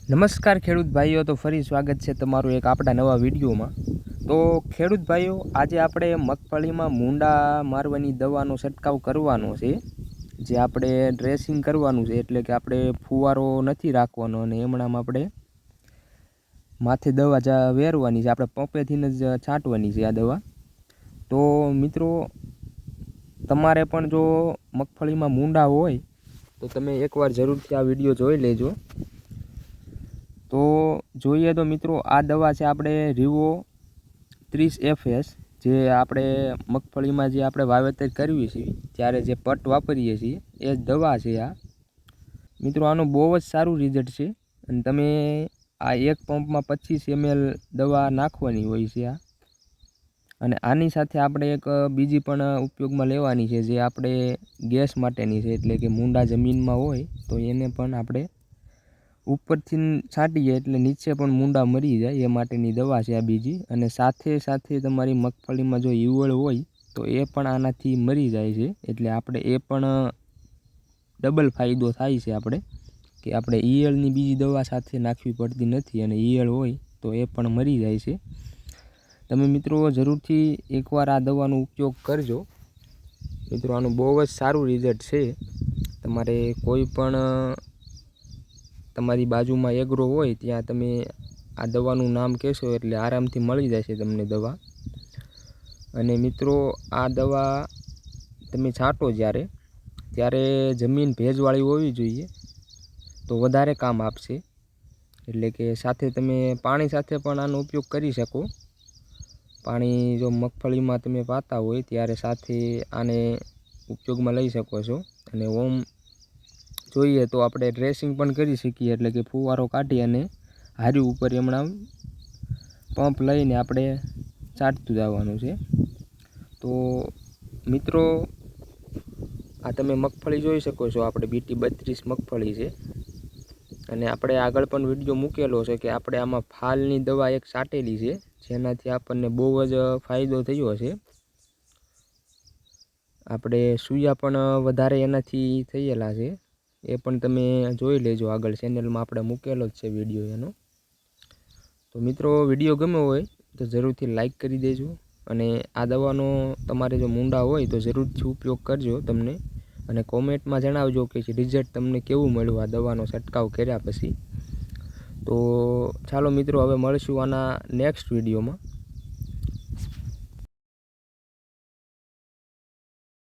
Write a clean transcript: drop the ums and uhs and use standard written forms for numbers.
નમસ્કાર ખેડૂત ભાઈઓ, તો ફરી સ્વાગત છે તમારું એક આપણા નવા વિડીયોમાં। તો ખેડૂત ભાઈઓ, આજે આપણે મગફળીમાં મૂંડા મારવાની દવાનો છંટકાવ કરવાનો છે, જે આપણે ડ્રેસિંગ કરવાનું છે, એટલે કે આપણે ફુવારો નથી રાખવાનો અને એમણામ આપણે માથે દવા વેરવાની છે, આપણે પંપેથી જ છાંટવાની છે આ દવા। તો મિત્રો, તમારે પણ જો મગફળીમાં મૂંડા હોય તો તમે એકવાર જરૂરથી આ વિડીયો જોઈ લેજો। તો જોઈએ તો મિત્રો, આ દવા છે આપણે રીવો 30FS, જે આપણે મગફળીમાં જે આપણે વાવેતર કરવી છે ત્યારે જે પટ વાપરીએ છીએ એ જ દવા છે આ। મિત્રો, આનું બહુ જ સારું રિઝલ્ટ છે અને તમે આ એક પંપમાં 25 ml દવા નાખવાની હોય છે આ। અને આની સાથે આપણે એક બીજી પણ ઉપયોગમાં લેવાની છે, જે આપણે ગેસ માટેની છે, એટલે કે મૂંડા જમીનમાં હોય તો એને પણ આપણે ઉપરથી છાંટીએ એટલે નીચે પણ મૂંડા મરી જાય એ માટેની દવા છે આ બીજી। અને સાથે સાથે તમારી મગફળીમાં જો ઈયળ હોય તો એ પણ આનાથી મરી જાય છે, એટલે આપણે એ પણ ડબલ ફાયદો થાય છે આપણે, કે આપણે ઈયળની બીજી દવા સાથે નાખવી પડતી નથી અને ઈયળ હોય તો એ પણ મરી જાય છે। તમે મિત્રો જરૂરથી એકવાર આ દવાનો ઉપયોગ કરજો। મિત્રો, આનું બહુ જ સારું રિઝલ્ટ છે। તમારે કોઈ પણ તમારી બાજુમાં એગ્રો હોય ત્યાં તમે આ દવાનું નામ કહેશો એટલે આરામથી મળી જશે તમને દવા। અને મિત્રો, આ દવા તમે છાંટો ત્યારે જમીન ભેજવાળી હોવી જોઈએ તો વધારે કામ આપશે, એટલે કે સાથે તમે પાણી સાથે પણ આનો ઉપયોગ કરી શકો। પાણી જો મગફળીમાં તમે પાતા હોય ત્યારે સાથે આને ઉપયોગમાં લઈ શકો છો। અને ઓમ જોઈએ તો આપણે ડ્રેસિંગ પણ કરી શકીએ, એટલે કે ફુવારો કાઢી અને હારી ઉપર હમણાં પંપ લઈને આપણે છાંટતું જવાનું છે। તો મિત્રો, આ તમે મગફળી જોઈ શકો છો, આપણે BT 32 મગફળી છે। અને આપણે આગળ પણ વિડીયો મૂકેલો છે કે આપણે આમાં ફાલની દવા એક છાંટેલી છે, જેનાથી આપણને બહુ જ ફાયદો થયો છે। આપણે સૂયા પણ વધારે એનાથી થયેલા છે, એ પણ તમે જોઈ લેજો, આગળ ચેનલમાં આપણે મૂકેલો જ છે વિડીયો એનો। તો મિત્રો, વિડીયો ગમ્યો હોય તો જરૂરથી લાઈક કરી દેજો અને આ દવાનો તમારે જો મૂંડા હોય તો જરૂરથી ઉપયોગ કરજો તમને, અને કોમેન્ટમાં જણાવજો કે રિઝલ્ટ તમને કેવું મળ્યું આ દવાનો છંટકાવ કર્યા પછી। તો ચાલો મિત્રો, હવે મળીશું આના નેક્સ્ટ વિડીયોમાં।